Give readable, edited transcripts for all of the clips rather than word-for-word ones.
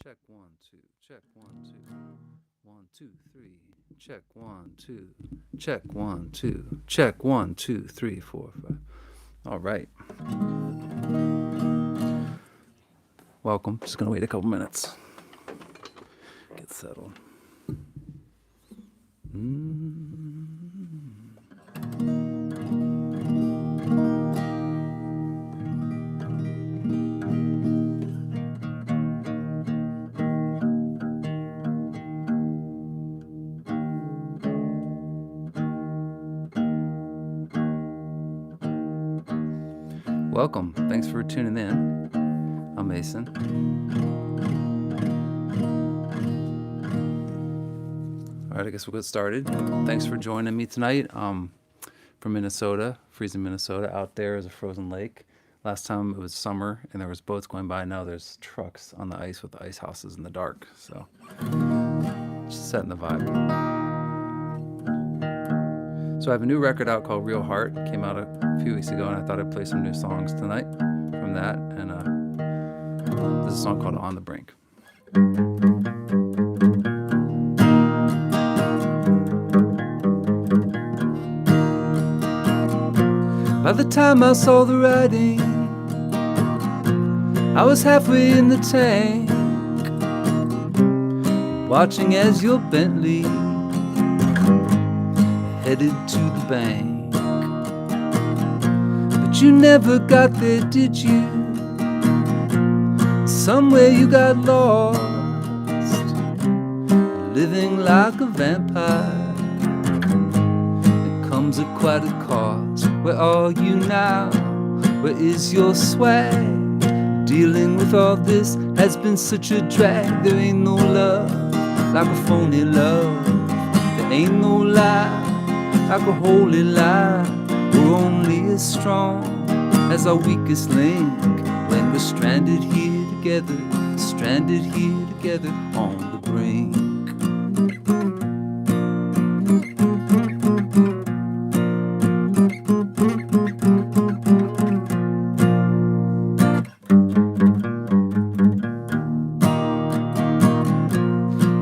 Check 1 2. Check 1 2. 1 2 3. Check 1 2. Check 1 2. Check 1 2 3 4 5. All right. Welcome. Just gonna wait a couple minutes. Get settled. Welcome. Thanks for tuning in. I'm Mason. All right, I guess we'll get started. Thanks for joining me tonight. From Minnesota, freezing Minnesota. Out there is a frozen lake. Last time it was summer and there was boats going by. Now there's trucks on the ice with ice houses in the dark. So just setting the vibe. So I have a new record out called Real Heart. It came out a few weeks ago, and I thought I'd play some new songs tonight from that. And this is a song called On the Brink. By the time I saw the writing, I was halfway in the tank, watching as your Bentley headed to the bank. But you never got there, did you? Somewhere you got lost, living like a vampire. It comes at quite a cost. Where are you now? Where is your swag? Dealing with all this has been such a drag. There ain't no love like a phony love. There ain't no lie like a holy lie. We're only as strong as our weakest link when we're stranded here together on the brink.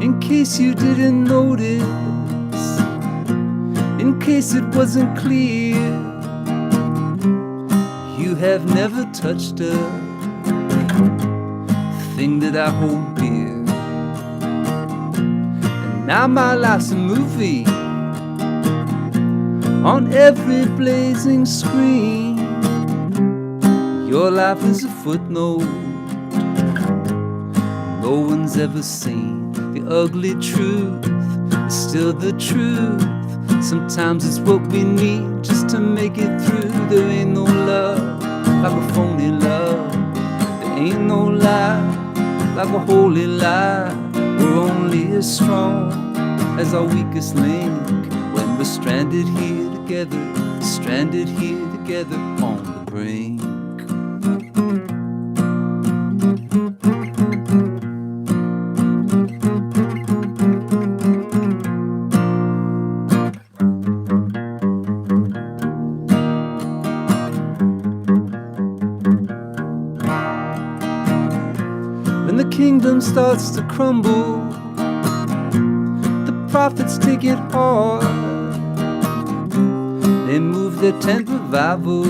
In case you didn't notice, in case it wasn't clear, you have never touched a thing that I hold dear. And now my life's a movie on every blazing screen. Your life is a footnote no one's ever seen. The ugly truth is still the truth. Sometimes it's what we need just to make it through. There ain't no love like a phony love. There ain't no lie like a holy lie. We're only as strong as our weakest link when we're stranded here together on the brink. When the kingdom starts to crumble, the prophets take it hard. They move their tent revival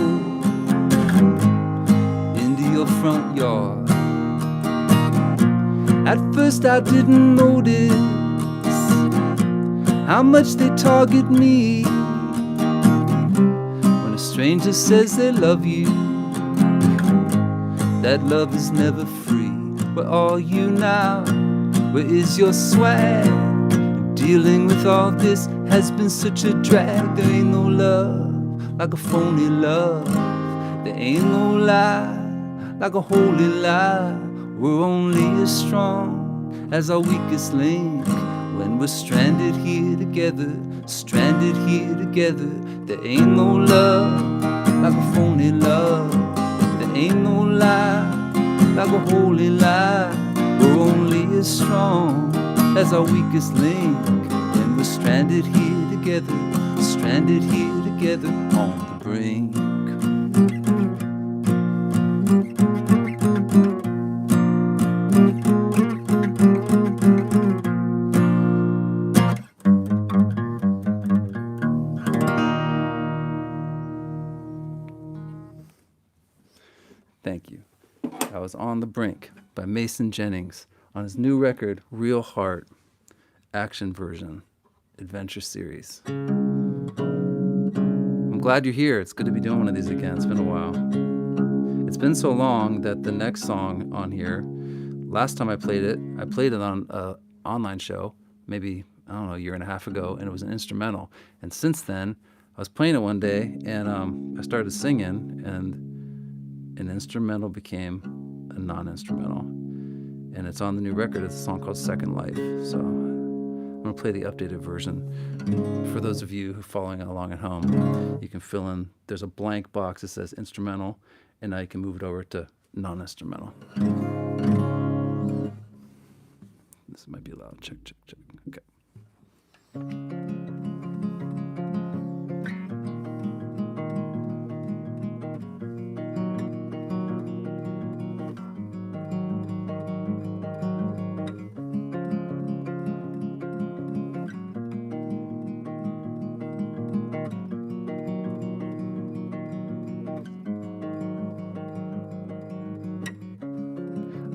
into your front yard. At first I didn't notice how much they target me. When a stranger says they love you, that love is never free. Where are you now? Where is your swag? Dealing with all this has been such a drag. There ain't no love like a phony love. There ain't no lie like a holy lie. We're only as strong as our weakest link when we're stranded here together. There ain't no love like a phony love. There ain't no lie like a holy lie. We're only as strong as our weakest link when we're stranded here together on the brink. I was On the Brink by Mason Jennings on his new record, Real Heart, Action Version, Adventure Series. I'm glad you're here. It's good to be doing one of these again. It's been a while. It's been so long that the next song on here, last time I played it on an online show, maybe, I don't know, a year and a half ago, and it was an instrumental. And since then, I was playing it one day, and I started singing, and an instrumental became a non-instrumental. And it's on the new record. It's a song called Second Life. So I'm going to play the updated version. For those of you who are following along at home, you can fill in, there's a blank box that says instrumental, and now you can move it over to non-instrumental. This might be loud. Check. Okay.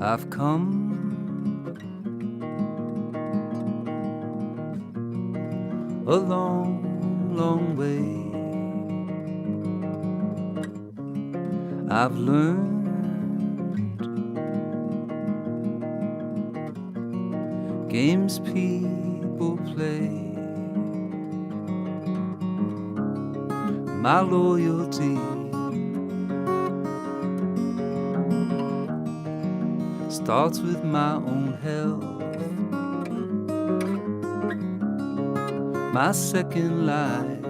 I've come a long, long way. I've learned games people play. My loyalty starts with my own health. My second life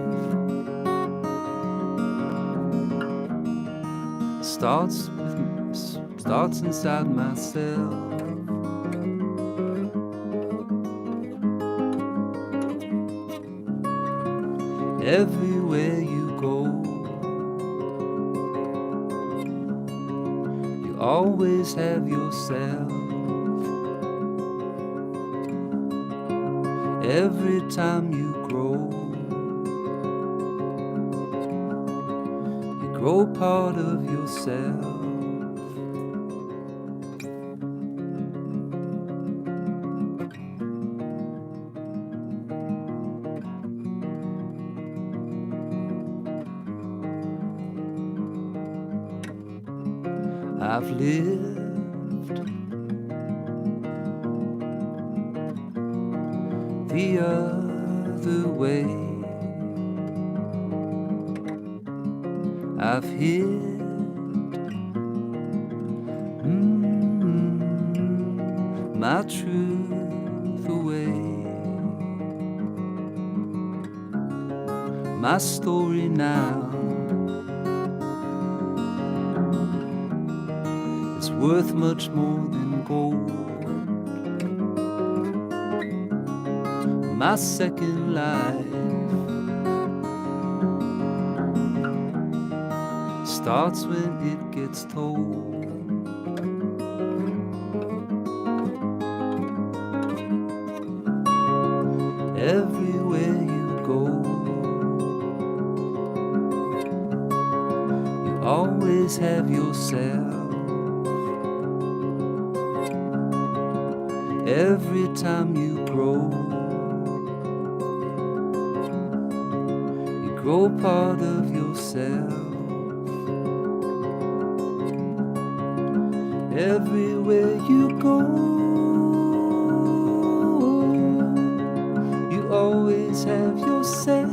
starts inside myself. Everywhere you go, you always have yourself. Every time you grow part of yourself. I've lived the other way. I've hid my truth away. My story now is worth much more than gold. My second life starts when it gets told. Everywhere you go, you always have yourself. Every time you grow part of yourself. Everywhere you go, you always have yourself.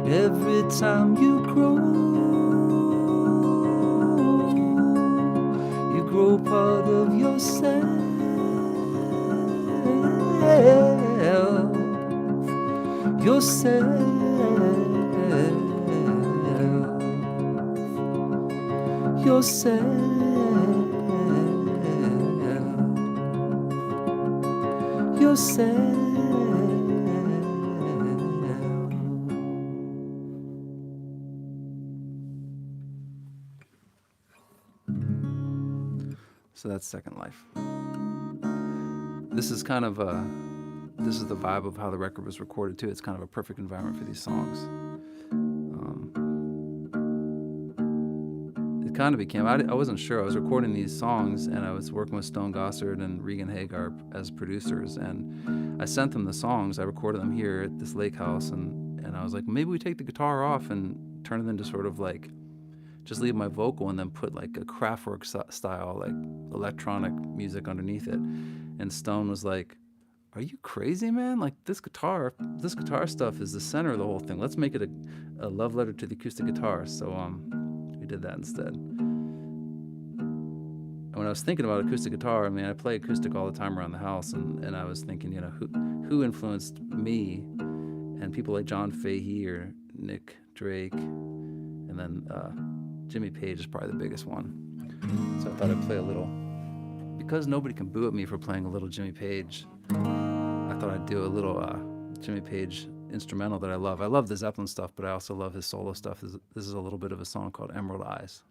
Every time you grow part of yourself. Yourself. So that's Second Life. This is kind of this is the vibe of how the record was recorded too. It's kind of a perfect environment for these songs. kind of became, I wasn't sure. I was recording these songs, and I was working with Stone Gossard and Regan Hagar as producers, and I sent them the songs. I recorded them here at this lake house, and I was like, maybe we take the guitar off and turn it into sort of like, just leave my vocal and then put like a Kraftwerk style, like electronic music underneath it. And Stone was like, are you crazy, man? Like this guitar stuff is the center of the whole thing. Let's make it a love letter to the acoustic guitar. So we did that instead. And when I was thinking about acoustic guitar, I mean, I play acoustic all the time around the house, and I was thinking, you know, who influenced me, and people like John Fahey or Nick Drake, and then Jimmy Page is probably the biggest one. So I thought I'd play a little, because nobody can boo at me for playing a little Jimmy Page. I thought I'd do a little Jimmy Page instrumental that I love. I love the Zeppelin stuff, but I also love his solo stuff. This is a little bit of a song called Emerald Eyes.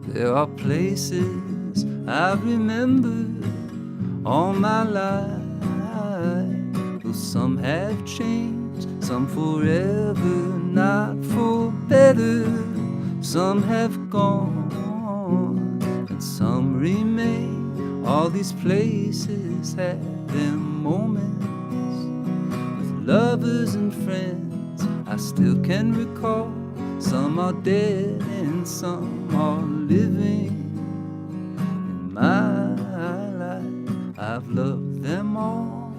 There are places I've remembered all my life. Though some have changed, some forever, not for better. Some have gone, and some remain. All these places had their moments with lovers and friends I still can recall. Some are dead and some are living. In my life, I've loved them all.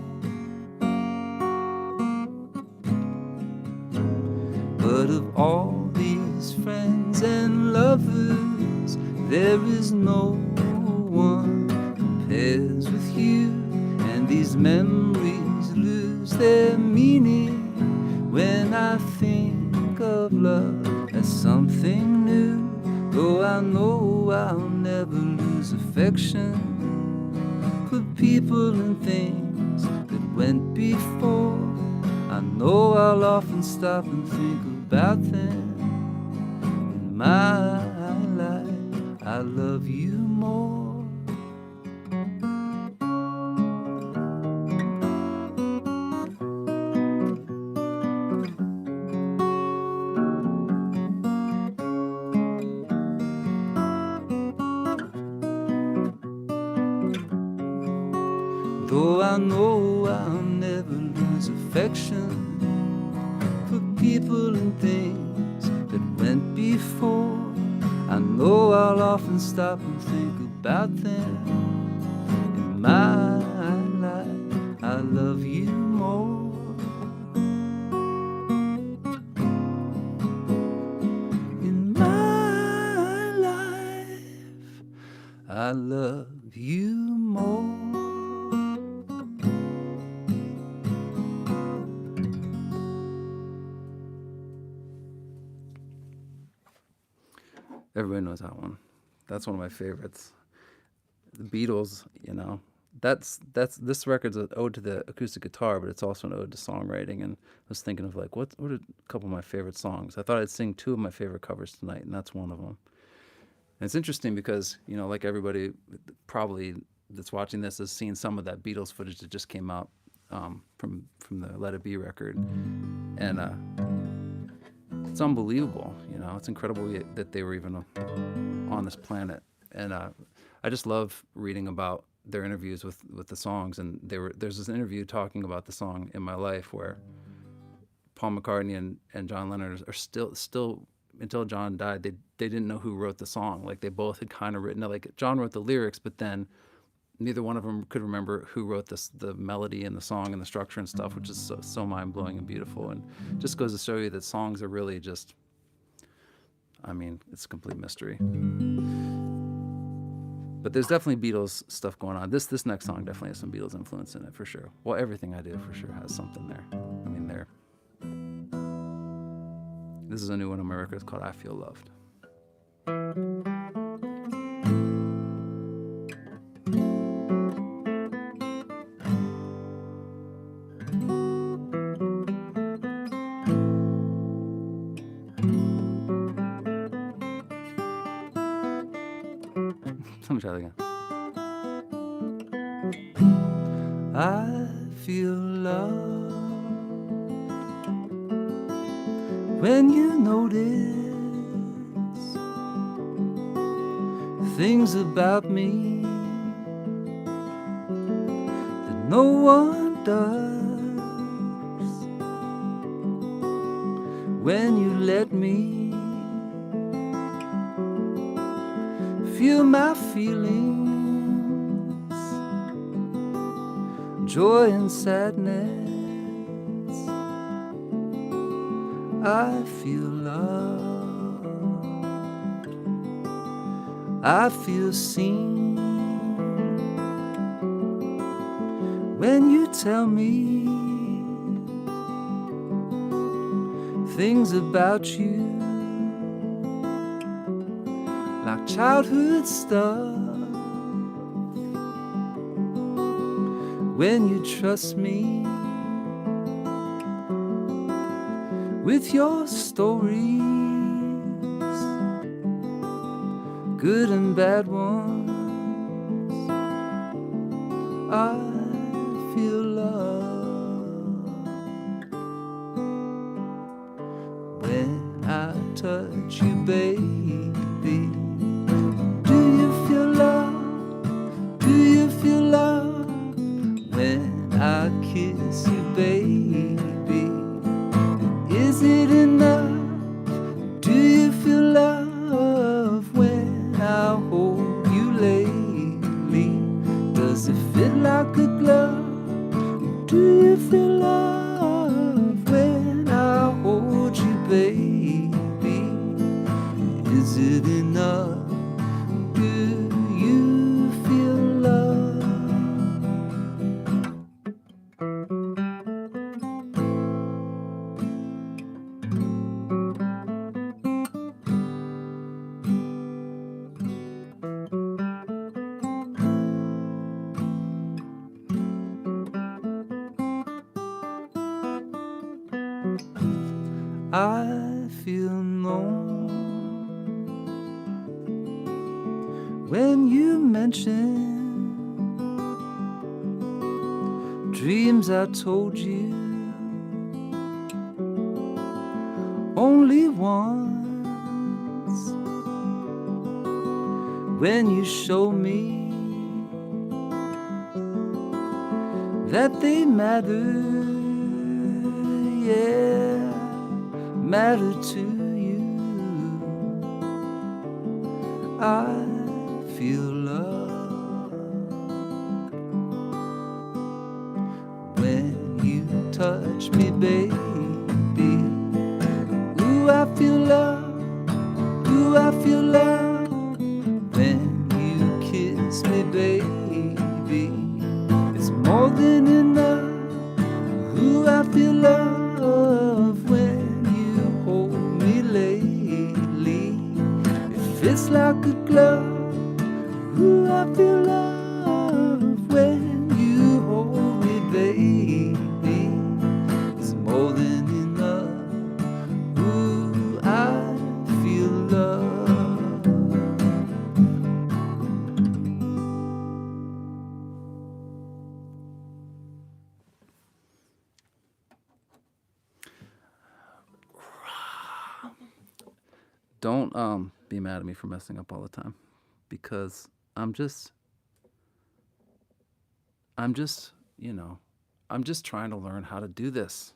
But of all these friends and lovers, there is no one compares with you. And these memories lose their meaning when I think of love as something new. Though I know I'll never lose affection for people and things that went before. I know I'll often stop and think about them. In my life, I love you more. Though I know I'll never lose affection for people and things that went before. I know I'll often stop and think about them. In my life, I love you more. In my life. I love you more. Everybody knows that one. That's one of my favorites. The Beatles, you know, that's this record's an ode to the acoustic guitar, but it's also an ode to songwriting. And I was thinking of like what are a couple of my favorite songs. I thought I'd sing two of my favorite covers tonight, and that's one of them. And it's interesting because, you know, like everybody probably that's watching this has seen some of that Beatles footage that just came out from the Let It Be record, and it's unbelievable. You know, it's incredible that they were even on this planet. And I just love reading about their interviews with the songs. And there's this interview talking about the song "In My Life" where Paul McCartney and John Lennon are still until John died, they didn't know who wrote the song. Like they both had kind of written it. Like John wrote the lyrics, but then neither one of them could remember who wrote the melody and the song and the structure and stuff, which is so mind-blowing and beautiful. And just goes to show you that songs are really just, I mean, it's a complete mystery. But there's definitely Beatles stuff going on. This next song definitely has some Beatles influence in it, for sure. Well, everything I do for sure has something there. I mean, this is a new one on my record. It's called "I Feel Loved." Let me try that again. I feel love when you notice things about me that no one does. When you let me feel my feelings, joy and sadness, I feel loved, I feel seen. When you tell me things about you, like childhood stuff. When you trust me with your stories, good and bad ones, I feel love. When I touch you, baby, do you feel love? Do you feel love? When I kiss you, baby, is it enough? Do you feel love? When I hold you lately, does it fit like a glove? Do you feel love? When I hold you, baby, is it enough? Do you feel love? I feel known when you mention dreams I told you only once. When you show me that they matter, yeah, matter to you, I feel love. When you touch me, baby, ooh, I feel love, ooh, I feel love. When you kiss like a glove. Ooh, I feel love when you hold me, baby. It's more than enough. Ooh, I feel love. Don't be mad at me for messing up all the time, because I'm just I'm just trying to learn how to do this.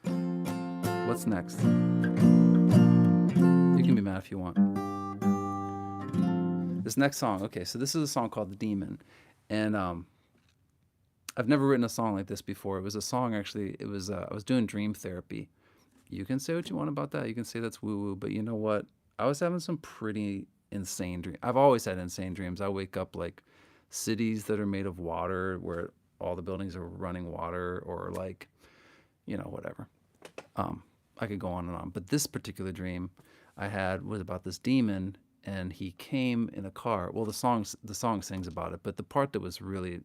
What's next? You can be mad if you want. This next song, okay, so this is a song called The Demon, and I've never written a song like this before. It was a song, actually, I was doing dream therapy. You can say what you want about that. You can say that's woo-woo, but you know what? I was having some pretty insane dreams. I've always had insane dreams. I wake up like cities that are made of water, where all the buildings are running water, or like, whatever. I could go on and on. But this particular dream I had was about this demon, and he came in a car. Well, the song sings about it, but the part that was really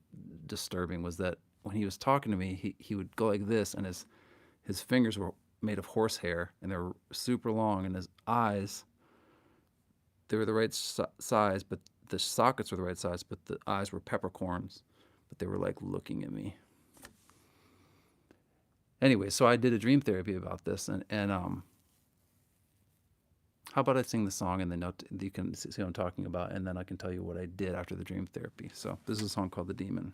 disturbing was that when he was talking to me, he would go like this, and his fingers were made of horsehair, and they were super long, and his eyes, they were the right size, but the sockets were the right size, but the eyes were peppercorns, but they were like looking at me. Anyway, so I did a dream therapy about this, and how about I sing the song, and then you can see what I'm talking about, and then I can tell you what I did after the dream therapy. So this is a song called The Demon.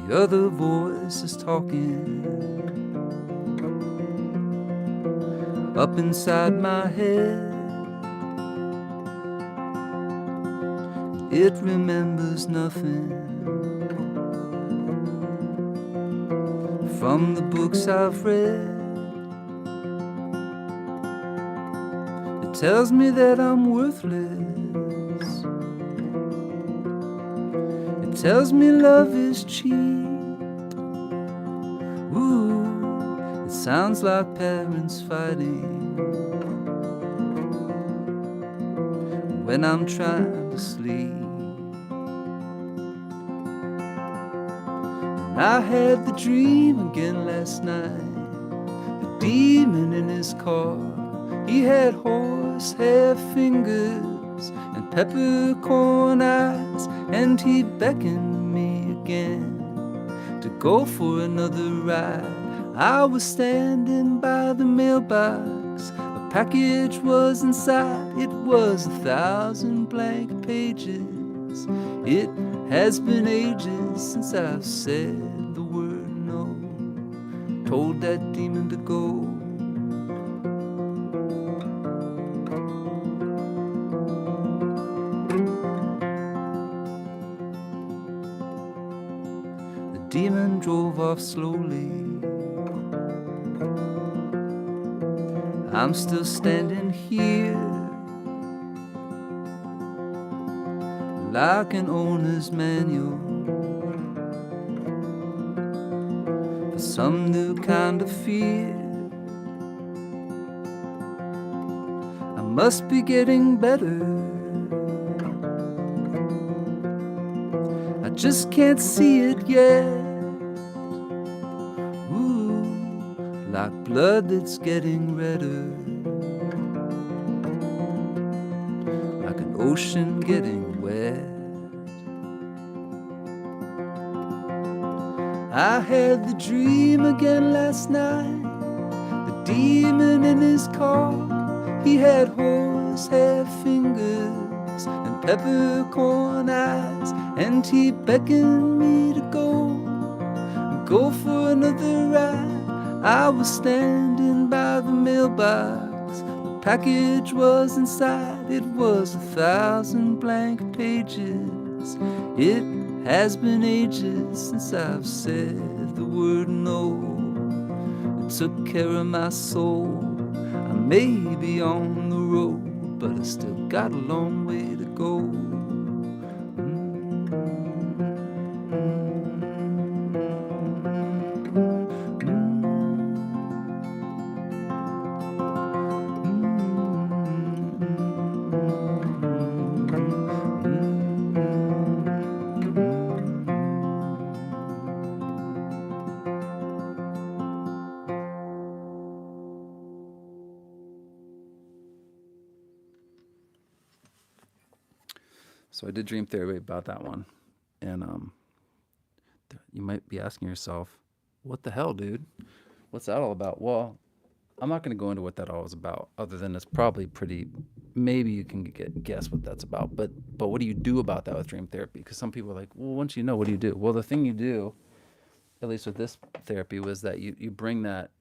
The other voice is talking up inside my head. It remembers nothing from the books I've read. It tells me that I'm worthless. It tells me love is cheap. Ooh, it sounds like parents fighting when I'm trying to sleep. And I had the dream again last night. The demon in his car, he had horsehair fingers and peppercorn eyes, and he beckoned me again to go for another ride. I was standing by the mailbox, a package was inside. It was 1,000 blank pages. It has been ages since I've said the word no, told that demon to go. The demon drove off slowly. I'm still standing here like an owner's manual for some new kind of fear. I must be getting better. I just can't see it yet. Ooh, like blood that's getting redder, like an ocean getting wet. I had the dream again last night. The demon in his car, he had horsehair fingers and peppercorn eyes, and he beckoned me to go for another ride. I was standing by the mailbox, the package was inside. It was 1,000 blank pages. It has been ages since I've said the word no. It took care of my soul. I may be on the road, but I still got a long way to go. So I did dream therapy about that one. And you might be asking yourself, what the hell, dude? What's that all about? Well, I'm not going to go into what that all is about, other than it's probably pretty. Maybe you can guess what that's about. But what do you do about that with dream therapy? Because some people are like, well, once you know, what do you do? Well, the thing you do, at least with this therapy, was that you bring that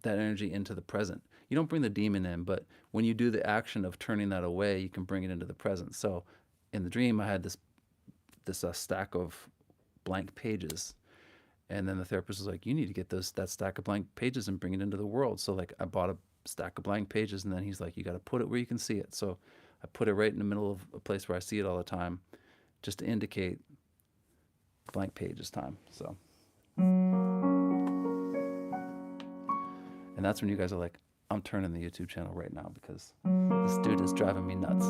energy into the present. You don't bring the demon in, but when you do the action of turning that away, you can bring it into the present. So, in the dream, I had this stack of blank pages, and then the therapist was like, you need to get that stack of blank pages and bring it into the world. So like I bought a stack of blank pages, and then he's like, you got to put it where you can see it. So I put it right in the middle of a place where I see it all the time, just to indicate blank pages time. So, and that's when you guys are like, I'm turning the YouTube channel right now because this dude is driving me nuts.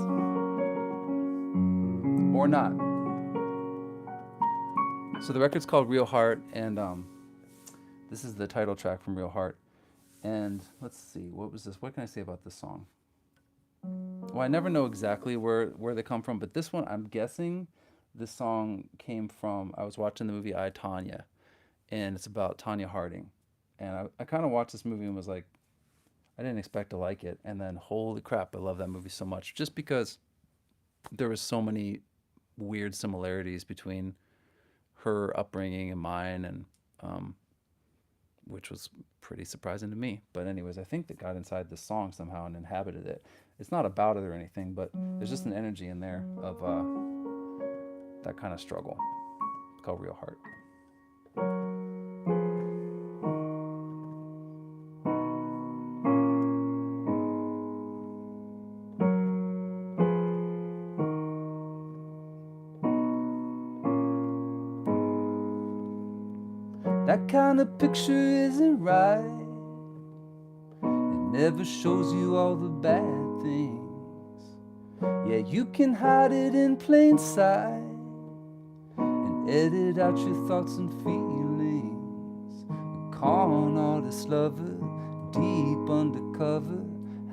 Or not. So the record's called Real Heart, and this is the title track from Real Heart. And let's see, what was this? What can I say about this song? Well, I never know exactly where they come from, but this one, I'm guessing this song came from, I was watching the movie I, Tonya, and it's about Tonya Harding. And I kind of watched this movie and was like, I didn't expect to like it. And then, holy crap, I love that movie so much. Just because there was so many weird similarities between her upbringing and mine, and which was pretty surprising to me. But anyways, I think that got inside this song somehow and inhabited it. It's not about it or anything, but there's just an energy in there of that kind of struggle. It's called Real Heart. That kind of picture isn't right. It never shows you all the bad things. Yeah, you can hide it in plain sight and edit out your thoughts and feelings. A con artist lover, deep undercover,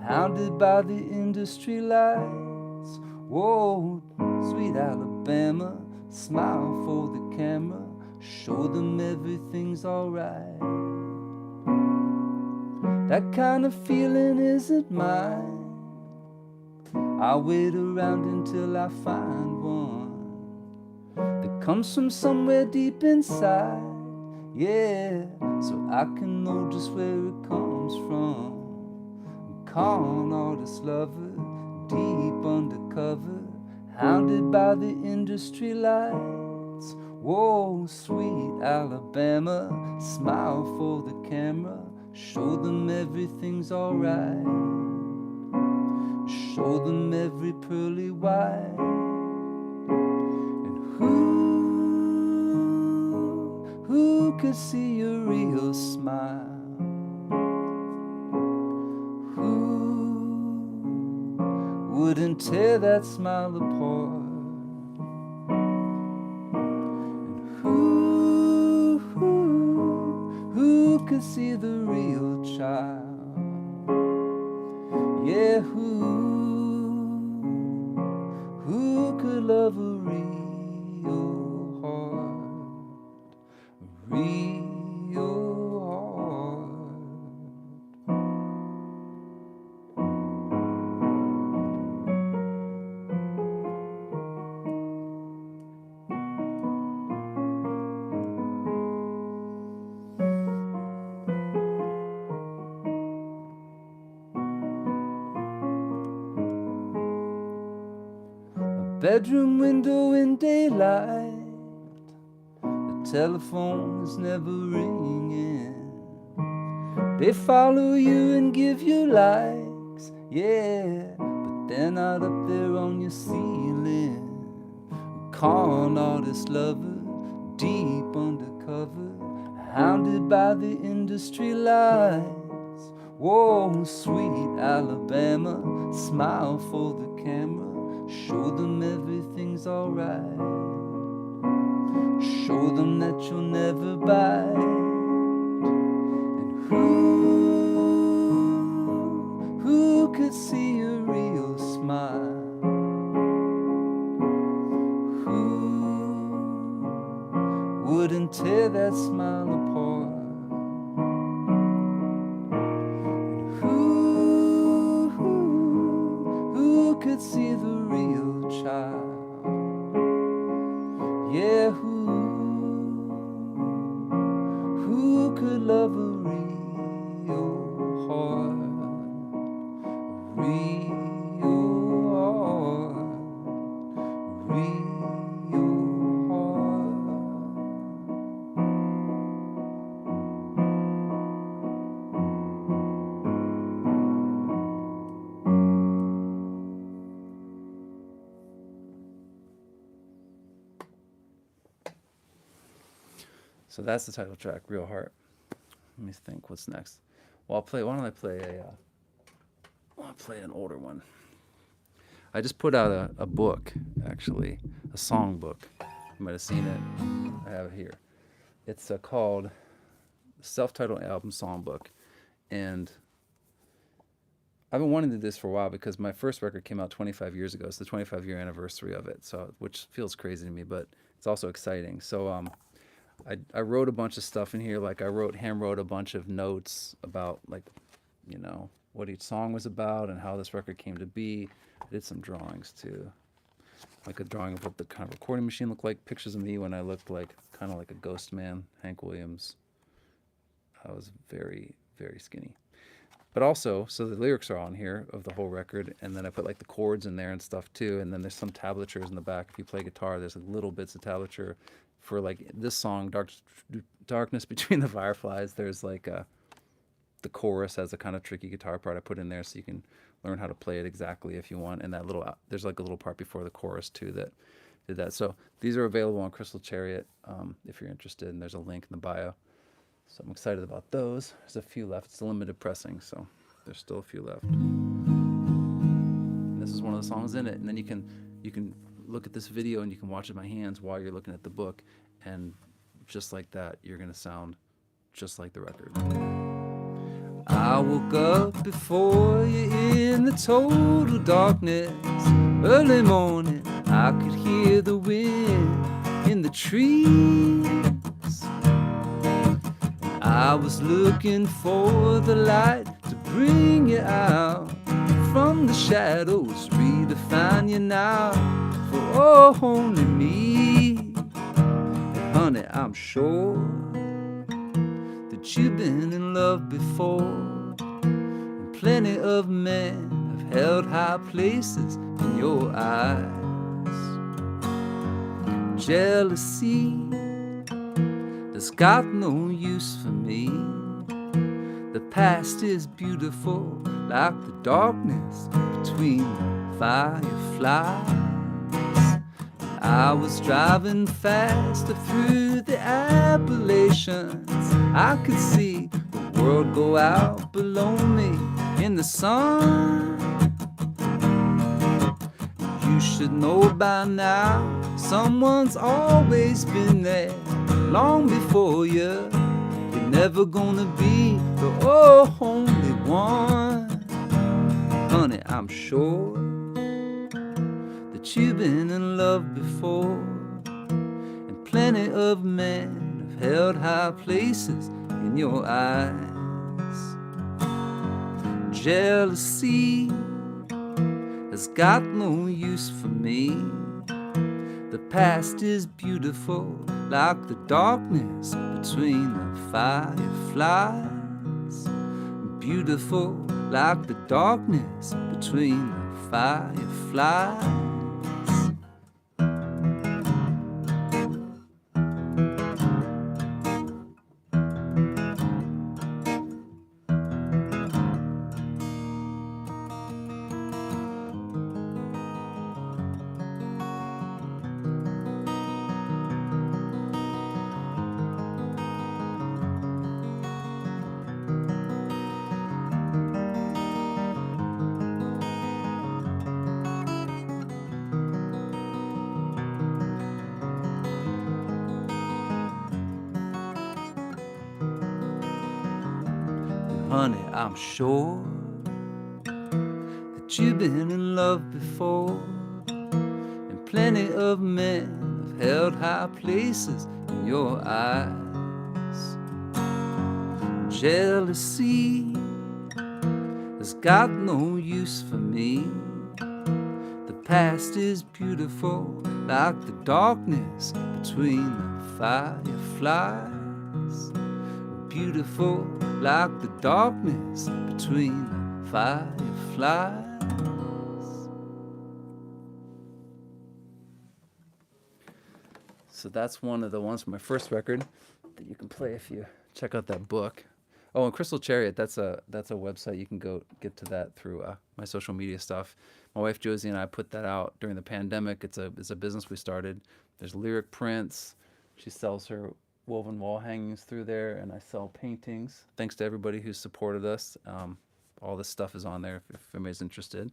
hounded by the industry lights. Whoa, sweet Alabama, smile for the camera, show them everything's alright. That kind of feeling isn't mine. I wait around until I find one that comes from somewhere deep inside. Yeah, so I can know just where it comes from. Con artist lover, deep undercover, hounded by the industry lights. Whoa, sweet Alabama, smile for the camera, show them everything's alright. Show them every pearly white. And who could see your real smile? Who wouldn't tear that smile apart? Who could see the real child? Yeah, who could love a real heart? A real heart. Bedroom window in daylight, the telephone is never ringing. They follow you and give you likes, yeah, but they're not up there on your ceiling. Con artist lover, deep undercover, hounded by the industry lights. Whoa, sweet Alabama, smile for the camera, show them everything's alright. Show them that you'll never bite. And who could see your real smile? wouldn't tear that smile apart. Who could see the real child? Yeah, who could love a real heart? A real heart, real heart. So that's the title track, Real Heart. Let me think, what's next? Well, why don't I play an older one. I just put out a book, actually, a song book. You might have seen it. I have it here. It's called Self-Titled Album Songbook. And I've been wanting to do this for a while because my first record came out 25 years ago. It's the 25-year anniversary of it, so which feels crazy to me, but it's also exciting. So I wrote a bunch of stuff in here. Like I hand-wrote a bunch of notes about, like, you know, what each song was about and how this record came to be. I did some drawings too, like a drawing of what the kind of recording machine looked like, pictures of me when I looked like kind of like a ghost man, Hank Williams. I was very, very skinny. But also, so the lyrics are on here of the whole record, and then I put like the chords in there and stuff too, and then there's some tablatures in the back. If you play guitar, there's like little bits of tablature for like this song, Darkness Between the Fireflies. There's like the chorus has a kind of tricky guitar part I put in there so you can learn how to play it exactly if you want. And that there's like a little part before the chorus too that did that. So these are available on Crystal Chariot if you're interested, and there's a link in the bio. So I'm excited about those. There's a few left. It's a limited pressing, so there's still a few left. And this is one of the songs in it. And then you can look at this video and you can watch it in my hands while you're looking at the book, and just like that, you're gonna sound just like the record. I woke up before you in the total darkness. Early morning, I could hear the wind in the trees. I was looking for the light to bring you out from the shadows, redefine you now for only me. And honey, I'm sure that you've been in love before, and plenty of men have held high places in your eyes. Jealousy has got no use for me. The past is beautiful like the darkness between the fireflies. I was driving faster through the Appalachians. I could see the world go out below me in the sun. You should know by now, someone's always been there long before you. You're never gonna be the only one. Honey, I'm sure that you've been in love before, and plenty of men have held high places in your eyes. Jealousy has got no use for me. The past is beautiful like the darkness between the fireflies. Beautiful like the darkness between the fireflies. Honey, I'm sure that you've been in love before, and plenty of men have held high places in your eyes. Jealousy has got no use for me. The past is beautiful like the darkness between the fireflies. Beautiful like the darkness between the fireflies. So that's one of the ones from my first record that you can play if you check out that book. Oh, and Crystal Chariot, that's a website. You can go get to that through my social media stuff. My wife Josie and I put that out during the pandemic. It's a business we started. There's lyric prints. She sells her woven wall hangings through there, and I sell paintings. Thanks to everybody who's supported us. All this stuff is on there if anybody's interested.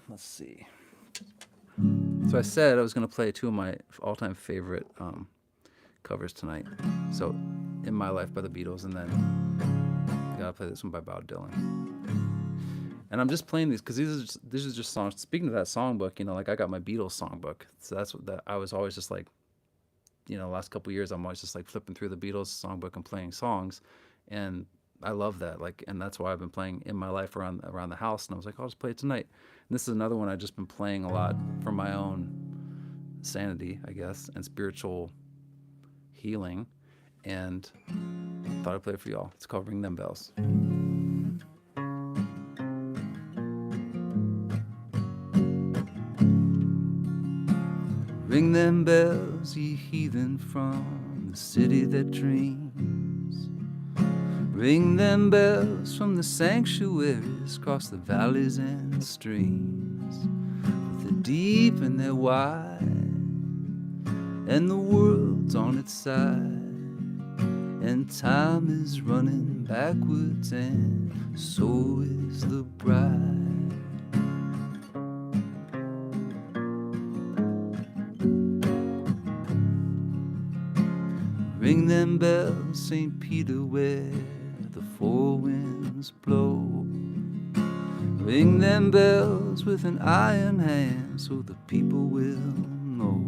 Let's see. So I said I was going to play two of my all-time favorite covers tonight. So, In My Life by the Beatles, and then I gotta play this one by Bob Dylan. And I'm just playing these because these are just songs. Speaking of that songbook, you know, like I got my Beatles songbook, so that's what I was always just like, you know, the last couple of years I'm always just like flipping through the Beatles songbook and playing songs, and I love that. Like, and that's why I've been playing In My Life around the house. And I was like, I'll just play it tonight. And this is another one I've just been playing a lot for my own sanity, I guess, and spiritual healing. And I thought I'd play it for y'all. It's called Ring Them Bells. Ring them bells, ye heathen from the city that dreams. Ring them bells from the sanctuaries across the valleys and the streams. For they're deep and they're wide, and the world's on its side. And time is running backwards, and so is the bride. Ring them bells, St. Peter, where the four winds blow. Ring them bells with an iron hand, so the people will know.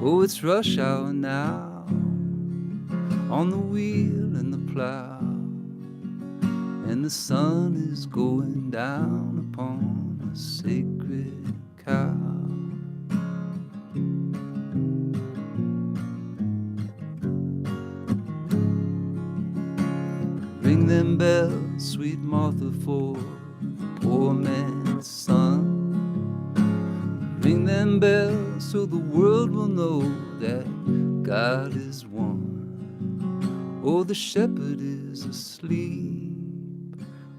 Oh, it's rush hour now, on the wheel and the plow, and the sun is going down upon a sacred cow. Ring them bells, sweet Martha, for the poor man's son. Ring them bells so the world will know that God is one. Oh, the shepherd is asleep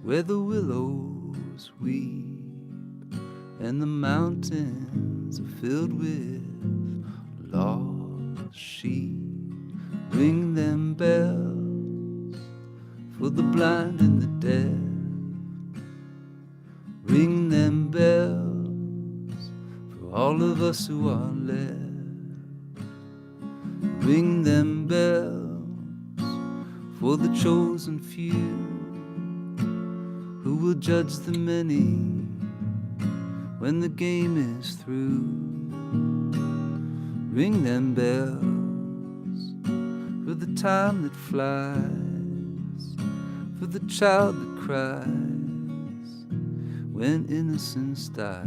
where the willows weep, and the mountains are filled with lost sheep. Ring them bells for the blind and the deaf. Ring them bells for all of us who are left. Ring them bells for the chosen few who will judge the many when the game is through. Ring them bells for the time that flies, for the child that cries when innocence dies.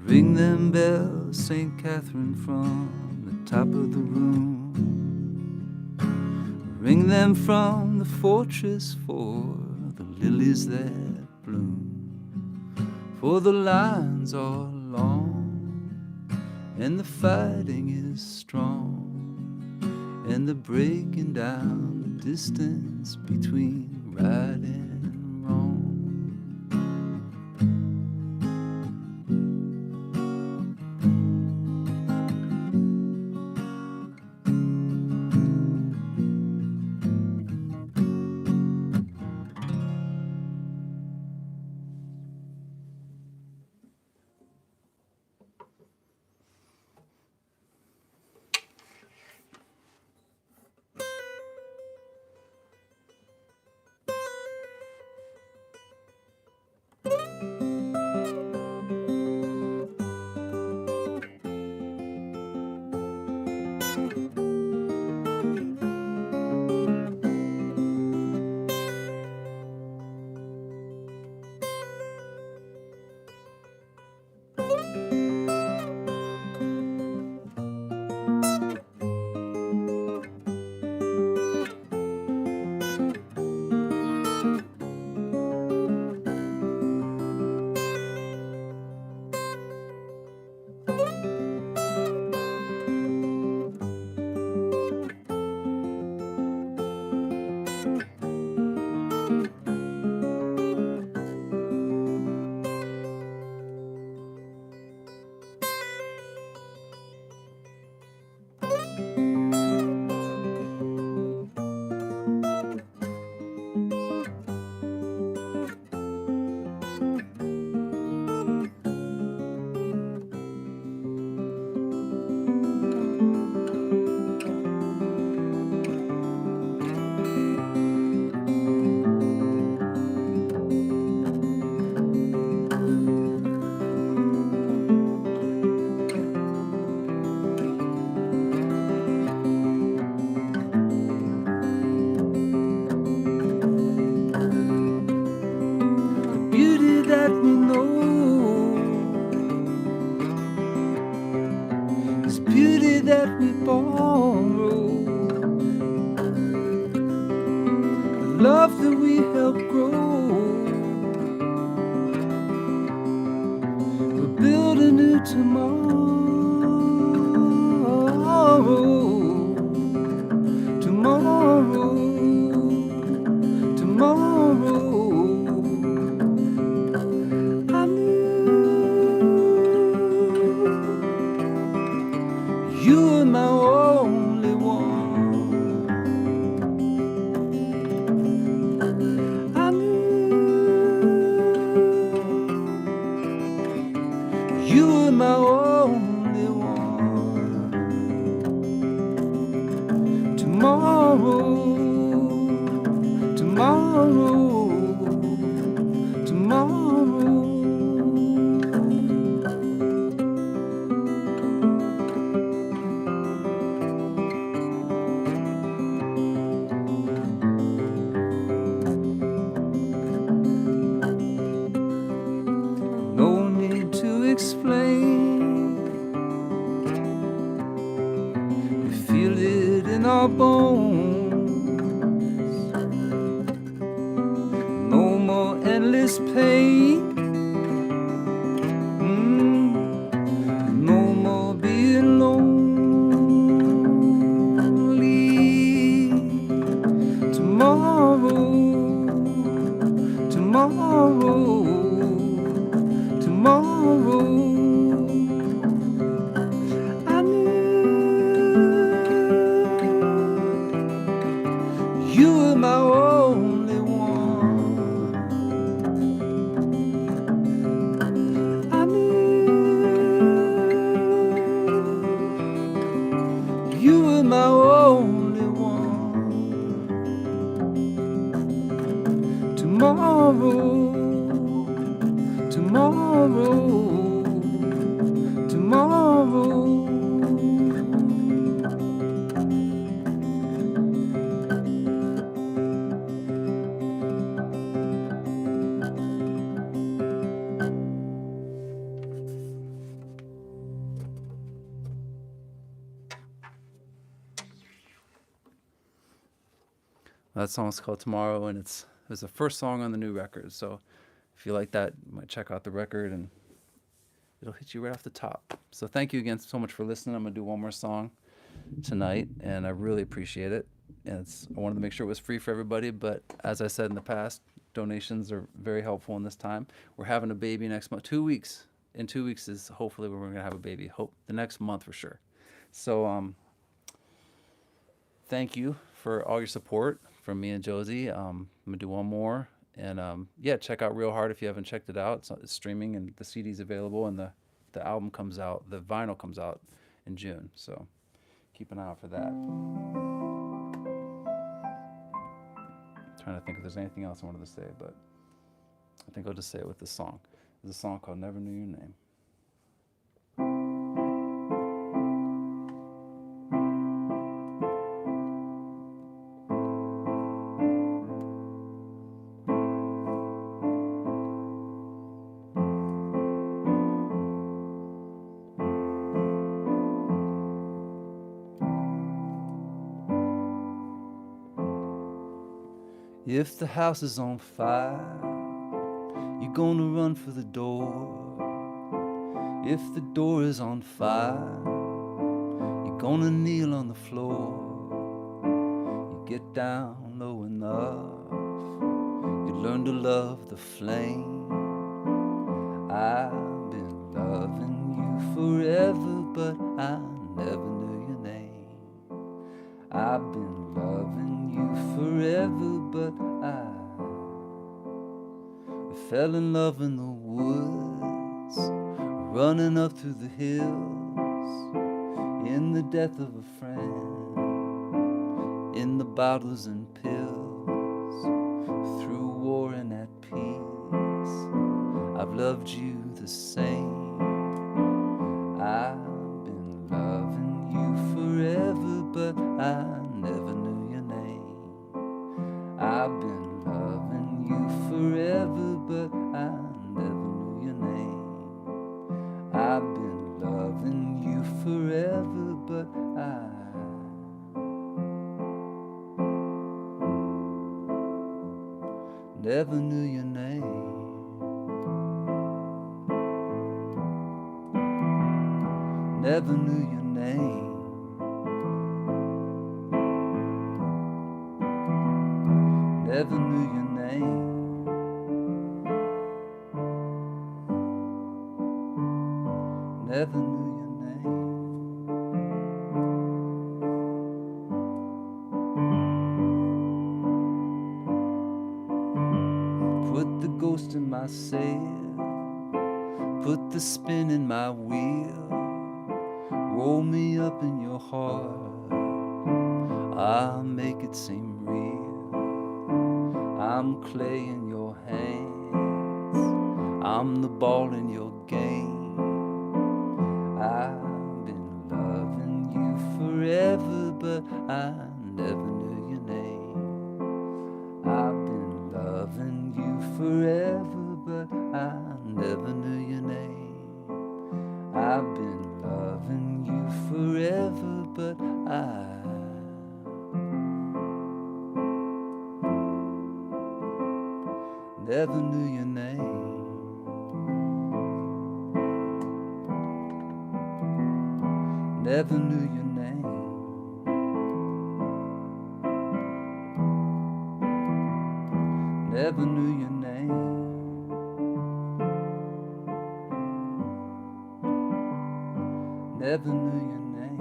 Ring them bells, St. Catherine, from the top of the room. Ring them from the fortress for the lilies that bloom. For the lines are long and the fighting is strong, and the breaking down the distance between right and wrong. that we borrow, the love that we help grow. We'll build a new tomorrow, tomorrow, tomorrow. I knew you were my only one. I knew you were my only one. Tomorrow, tomorrow, tomorrow. No need to explain, we feel it in our bones. No more endless pain, no more being lonely. Tomorrow, tomorrow, tomorrow. I knew you were my only one. I knew you were my only one. Tomorrow, tomorrow, tomorrow. That song's called Tomorrow, and it's the first song on the new record. So if you like that, you might check out the record, and it'll hit you right off the top. So thank you again so much for listening. I'm going to do one more song tonight, and I really appreciate it. And I wanted to make sure it was free for everybody, but as I said in the past, donations are very helpful in this time. We're having a baby next month. 2 weeks. In 2 weeks is hopefully when we're going to have a baby. Hope the next month for sure. So thank you for all your support from me and Josie. I'm going to do one more. And yeah, check out Real Hard if you haven't checked it out. It's streaming, and the CD's available, and the album comes out, the vinyl comes out in June. So keep an eye out for that. Trying to think if there's anything else I wanted to say, but I think I'll just say it with this song. There's a song called Never Knew Your Name. If the house is on fire, you're gonna run for the door. If the door is on fire, you're gonna kneel on the floor. You get down low enough, you learn to love the flame. I've been loving you forever, but I never knew your name. I've been loving you forever, but I fell in love in the woods, running up through the hills, in the death of a friend, in the bottles and pills, through war and at peace. I've loved you the same. I've been loving you forever, but I never knew your name. I've been loving you forever, but I never knew your name. I've been loving you forever, but but I never knew your name. Never knew your name. Never knew your name. Never knew your name. Put the ghost in my sail, put the spin in my wheel, roll me up in your heart, I'll make it seem real. I'm clay in your hands, I'm the ball in your game. I've been loving you forever, but I never knew your name. I've been loving you forever, but I never knew your name. I've been loving you forever, but I never knew your name. Never knew your name. Never knew your name. Never knew your name.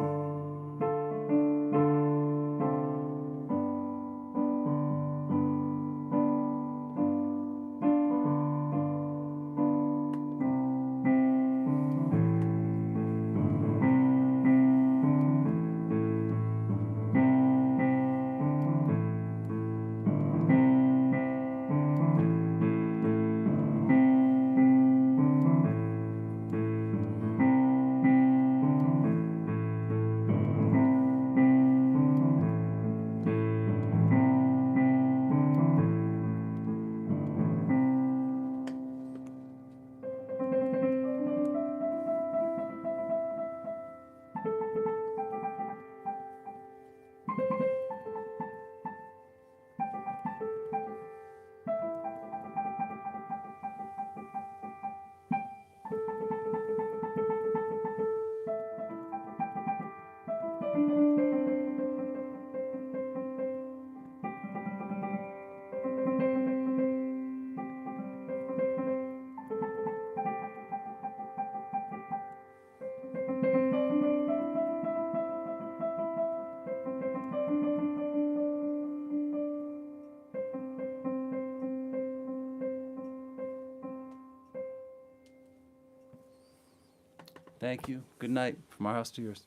Thank you. Good night. From our house to yours.